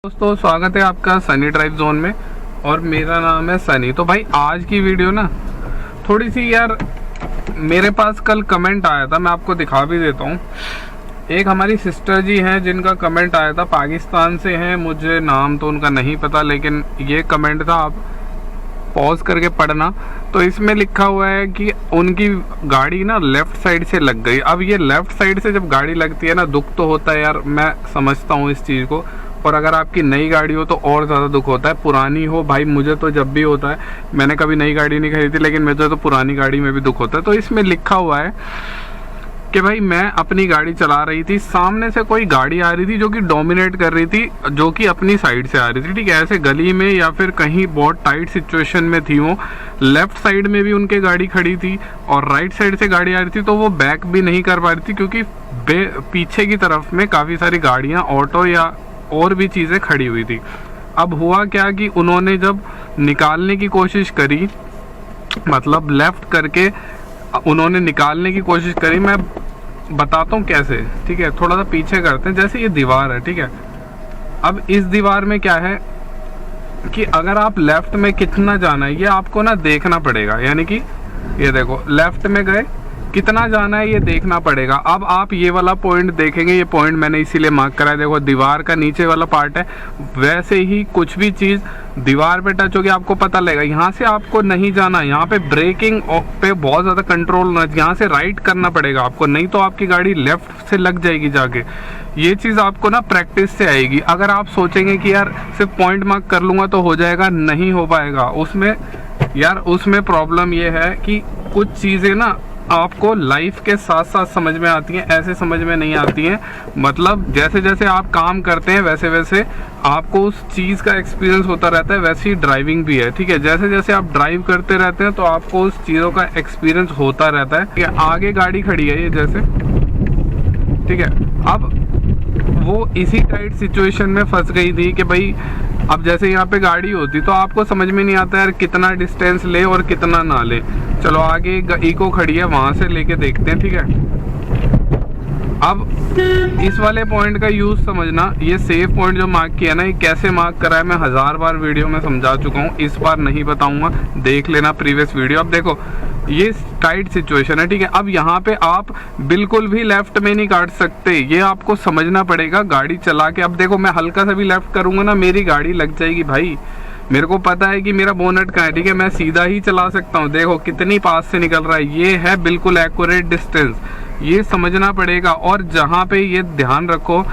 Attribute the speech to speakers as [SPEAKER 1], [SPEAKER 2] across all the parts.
[SPEAKER 1] दोस्तों स्वागत है आपका सनी ड्राइव जोन में और मेरा नाम है सनी। तो भाई आज की वीडियो ना थोड़ी सी यार मेरे पास कल कमेंट आया था, मैं आपको दिखा भी देता हूँ। एक हमारी सिस्टर जी हैं जिनका कमेंट आया था, पाकिस्तान से हैं, मुझे नाम तो उनका नहीं पता, लेकिन ये कमेंट था, आप पॉज करके पढ़ना। तो इसमें लिखा हुआ है कि उनकी गाड़ी ना लेफ़्ट साइड से लग गई। अब ये लेफ़्ट साइड से जब गाड़ी लगती है ना, दुख तो होता है यार, मैं समझता हूँ इस चीज़ को। और अगर आपकी नई गाड़ी हो तो और ज़्यादा दुख होता है, पुरानी हो भाई, मुझे तो जब भी होता है, मैंने कभी नई गाड़ी नहीं खरीदी लेकिन मुझे तो पुरानी गाड़ी में भी दुख होता है। तो इसमें लिखा हुआ है कि भाई मैं अपनी गाड़ी चला रही थी, सामने से कोई गाड़ी आ रही थी जो कि डोमिनेट कर रही थी, जो कि अपनी साइड से आ रही थी, ठीक है, ऐसे गली में या फिर कहीं बहुत टाइट सिचुएशन में थी वो। लेफ्ट साइड में भी उनके गाड़ी खड़ी थी और राइट साइड से गाड़ी आ रही थी, तो वो बैक भी नहीं कर पा रही थी क्योंकि पीछे की तरफ में काफ़ी सारी गाड़ियाँ, ऑटो या और भी चीज़ें खड़ी हुई थी। अब हुआ क्या कि उन्होंने जब निकालने की कोशिश करी, मतलब लेफ़्ट करके उन्होंने निकालने की कोशिश करी, मैं बताता हूँ कैसे, ठीक है, थोड़ा सा पीछे करते हैं। जैसे ये दीवार है, ठीक है, अब इस दीवार में क्या है कि अगर आप लेफ़्ट में कितना जाना है ये आपको ना देखना पड़ेगा, यानी कि ये देखो लेफ़्ट में गए, कितना जाना है ये देखना पड़ेगा। अब आप ये वाला पॉइंट देखेंगे, ये पॉइंट मैंने इसीलिए मार्क करा है, देखो दीवार का नीचे वाला पार्ट है, वैसे ही कुछ भी चीज़ दीवार पे टच होगी आपको पता लगेगा। यहाँ से आपको नहीं जाना, यहाँ पे ब्रेकिंग पे बहुत ज़्यादा कंट्रोल होना, यहाँ से राइट करना पड़ेगा आपको, नहीं तो आपकी गाड़ी लेफ्ट से लग जाएगी जाके। ये चीज़ आपको ना प्रैक्टिस से आएगी। अगर आप सोचेंगे कि यार सिर्फ पॉइंट मार्क कर लूँगा तो हो जाएगा, नहीं हो पाएगा। उसमें यार उसमें प्रॉब्लम ये है कि कुछ चीज़ें ना आपको लाइफ के साथ साथ समझ में आती हैं, ऐसे समझ में नहीं आती हैं। मतलब जैसे जैसे आप काम करते हैं वैसे वैसे आपको उस चीज़ का एक्सपीरियंस होता रहता है, वैसे ही ड्राइविंग भी है, ठीक है। जैसे जैसे आप ड्राइव करते रहते हैं तो आपको उस चीज़ों का एक्सपीरियंस होता रहता है, ठीक है। आगे गाड़ी खड़ी है ये जैसे, ठीक है, अब वो इसी टाइट सिचुएशन में फंस गई थी कि भाई अब जैसे यहाँ पे गाड़ी होती तो आपको समझ में नहीं आता यार कितना डिस्टेंस ले और कितना ना ले। चलो आगे इको खड़ी है, वहां से लेके देखते हैं, ठीक है। अब इस वाले पॉइंट का यूज समझना, ये सेफ पॉइंट जो मार्क किया ना, ये कैसे मार्क करा है मैं 1000 बार वीडियो में समझा चुका हूँ, इस बार नहीं बताऊंगा, देख लेना प्रीवियस वीडियो। अब देखो ये टाइट सिचुएशन है, ठीक है। अब यहाँ पे आप बिल्कुल भी लेफ्ट में नहीं काट सकते, ये आपको समझना पड़ेगा गाड़ी चला के। अब देखो मैं हल्का सा भी लेफ्ट करूंगा ना, मेरी गाड़ी लग जाएगी भाई, मेरे को पता है कि मेरा बोनट कहाँ है, ठीक है, मैं सीधा ही चला सकता हूँ। देखो कितनी पास से निकल रहा है, ये है बिल्कुल एक्यूरेट डिस्टेंस, ये समझना पड़ेगा। और जहाँ पे ये ध्यान रखो,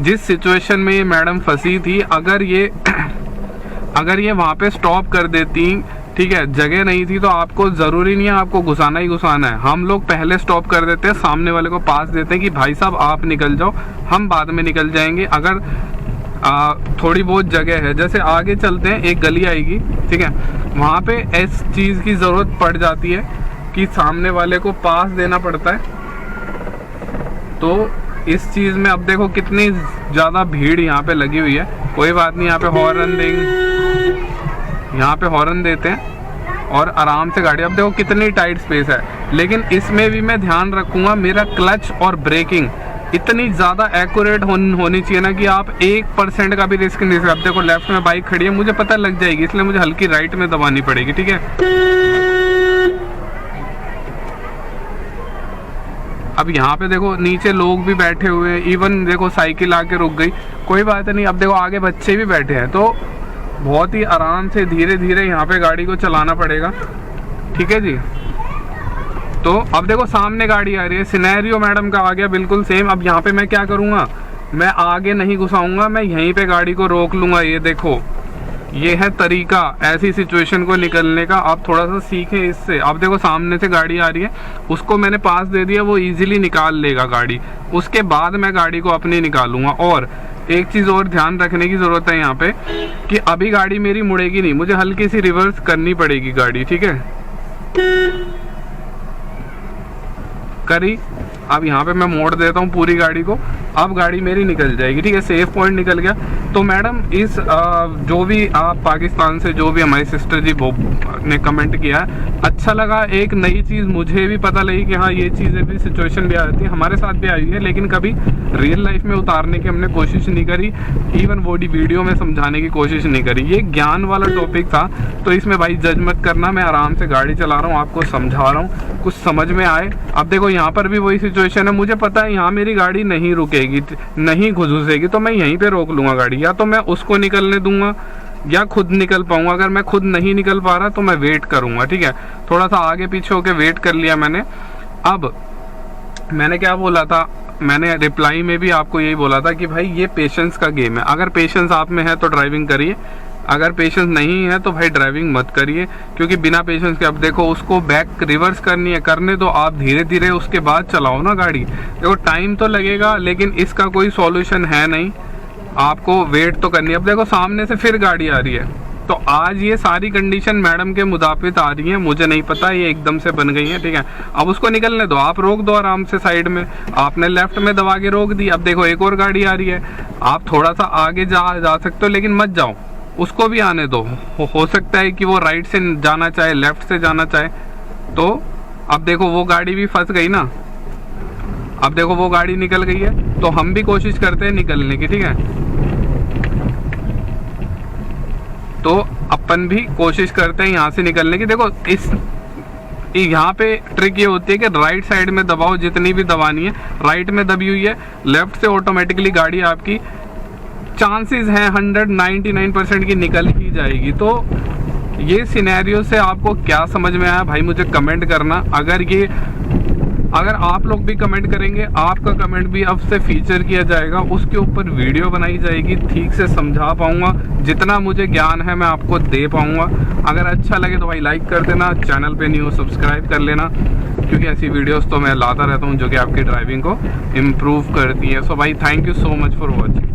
[SPEAKER 1] जिस सिचुएशन में ये मैडम फंसी थी, अगर ये वहाँ पे स्टॉप कर देती, ठीक है, जगह नहीं थी, तो आपको ज़रूरी नहीं है आपको घुसाना ही घुसाना है। हम लोग पहले स्टॉप कर देते हैं, सामने वाले को पास देते हैं कि भाई साहब आप निकल जाओ, हम बाद में निकल जाएंगे। अगर थोड़ी बहुत जगह है, जैसे आगे चलते हैं, एक गली आएगी, ठीक है, वहाँ पे इस चीज़ की ज़रूरत पड़ जाती है कि सामने वाले को पास देना पड़ता है। तो इस चीज़ में अब देखो कितनी ज़्यादा भीड़ यहाँ पे लगी हुई है, कोई बात नहीं, यहाँ पे हॉर्न देंगे, यहाँ पे हॉर्न देते हैं और आराम से गाड़ी। अब देखो कितनी टाइट स्पेस है, लेकिन इसमें भी मैं ध्यान रखूँगा मेरा क्लच और ब्रेकिंग इतनी ज़्यादा एक्यूरेट होनी चाहिए ना कि आप 1% का भी रिस्क नहीं सकते। अब देखो लेफ्ट में बाइक खड़ी है, मुझे पता लग जाएगी, इसलिए मुझे हल्की राइट में दबानी पड़ेगी, ठीक है। अब यहाँ पे देखो नीचे लोग भी बैठे हुए हैं, इवन देखो साइकिल आके रुक गई, कोई बात नहीं। अब देखो आगे बच्चे भी बैठे हैं, तो बहुत ही आराम से धीरे धीरे यहाँ पे गाड़ी को चलाना पड़ेगा, ठीक है जी। तो अब देखो सामने गाड़ी आ रही है, सिनेरियो मैडम का आ गया बिल्कुल सेम। अब यहाँ पे मैं क्या करूँगा, मैं आगे नहीं घुसाऊंगा, मैं यहीं पे गाड़ी को रोक लूँगा। ये देखो ये है तरीका ऐसी सिचुएशन को निकलने का, आप थोड़ा सा सीखें इससे। अब देखो सामने से गाड़ी आ रही है, उसको मैंने पास दे दिया, वो इजीली निकाल लेगा गाड़ी, उसके बाद मैं गाड़ी को अपनी निकालूंगा। और एक चीज़ और ध्यान रखने की ज़रूरत है यहाँ पे कि अभी गाड़ी मेरी मुड़ेगी नहीं, मुझे हल्की सी रिवर्स करनी पड़ेगी गाड़ी, ठीक है, करी। अब यहाँ पे मैं मोड़ देता हूँ पूरी गाड़ी को, अब गाड़ी मेरी निकल जाएगी, ठीक है, सेफ पॉइंट निकल गया। तो मैडम इस जो भी आप पाकिस्तान से जो भी हमारी सिस्टर जी ने कमेंट किया है, अच्छा लगा। एक नई चीज़ मुझे भी पता लगी कि हाँ ये चीज़ें भी, सिचुएशन भी आती है, हमारे साथ भी आई है, लेकिन कभी रियल लाइफ में उतारने की हमने कोशिश नहीं करी, इवन वो वीडियो में समझाने की कोशिश नहीं करी। ये ज्ञान वाला टॉपिक था, तो इसमें भाई जज मत करना, मैं आराम से गाड़ी चला रहा हूँ, आपको समझा रहा हूँ, कुछ समझ में आए। अब देखो यहाँ पर भी वही सिचुएशन है, मुझे पता है यहाँ मेरी गाड़ी नहीं रुकेगी, नहीं घुसेगी, तो मैं यहीं पे रोक लूँगा गाड़ी, या तो मैं उसको निकलने दूंगा या खुद निकल पाऊंगा। अगर मैं खुद नहीं निकल पा रहा तो मैं वेट करूंगा, ठीक है, थोड़ा सा आगे पीछे होके वेट कर लिया मैंने। अब मैंने क्या बोला था, मैंने रिप्लाई में भी आपको यही बोला था कि भाई ये पेशेंस का गेम है, अगर पेशेंस आप में है तो ड्राइविंग करिए, अगर पेशेंस नहीं है तो भाई ड्राइविंग मत करिए, क्योंकि बिना पेशेंस के, अब देखो उसको बैक रिवर्स करनी है, करने दो, आप धीरे धीरे उसके बाद चलाओ ना गाड़ी। देखो टाइम तो लगेगा, लेकिन इसका कोई सॉल्यूशन है नहीं, आपको वेट तो करनी है। अब देखो सामने से फिर गाड़ी आ रही है, तो आज ये सारी कंडीशन मैडम के मुताबिक आ रही है, मुझे नहीं पता, ये एकदम से बन गई है, ठीक है। अब उसको निकलने दो, आप रोक दो आराम से साइड में, आपने लेफ्ट में दबा के रोक दी। अब देखो एक और गाड़ी आ रही है, आप थोड़ा सा आगे जा सकते हो, लेकिन मत जाओ, उसको भी आने दो, हो सकता है कि वो राइट से जाना चाहे, लेफ्ट से जाना चाहे। तो अब देखो वो गाड़ी भी फंस गई ना, अब देखो वो गाड़ी निकल गई है, तो हम भी कोशिश करते हैं निकलने की, ठीक है। तो अपन भी कोशिश करते हैं यहाँ से निकलने की। देखो इस यहाँ पे ट्रिक ये होती है कि राइट साइड में दबाओ, जितनी भी दबानी है, राइट में दबी हुई है, लेफ्ट से ऑटोमेटिकली गाड़ी आपकी, चांसेस हैं 199% की निकल ही जाएगी। तो ये सिनेरियो से आपको क्या समझ में आया भाई, मुझे कमेंट करना। अगर आप लोग भी कमेंट करेंगे, आपका कमेंट भी अब से फीचर किया जाएगा, उसके ऊपर वीडियो बनाई जाएगी, ठीक से समझा पाऊंगा, जितना मुझे ज्ञान है मैं आपको दे पाऊंगा। अगर अच्छा लगे तो भाई लाइक कर देना, चैनल पे न्यू सब्सक्राइब कर लेना, क्योंकि ऐसी वीडियोस तो मैं लाता रहता हूँ जो कि आपकी ड्राइविंग को इम्प्रूव करती है। सो भाई thank you so much for watching.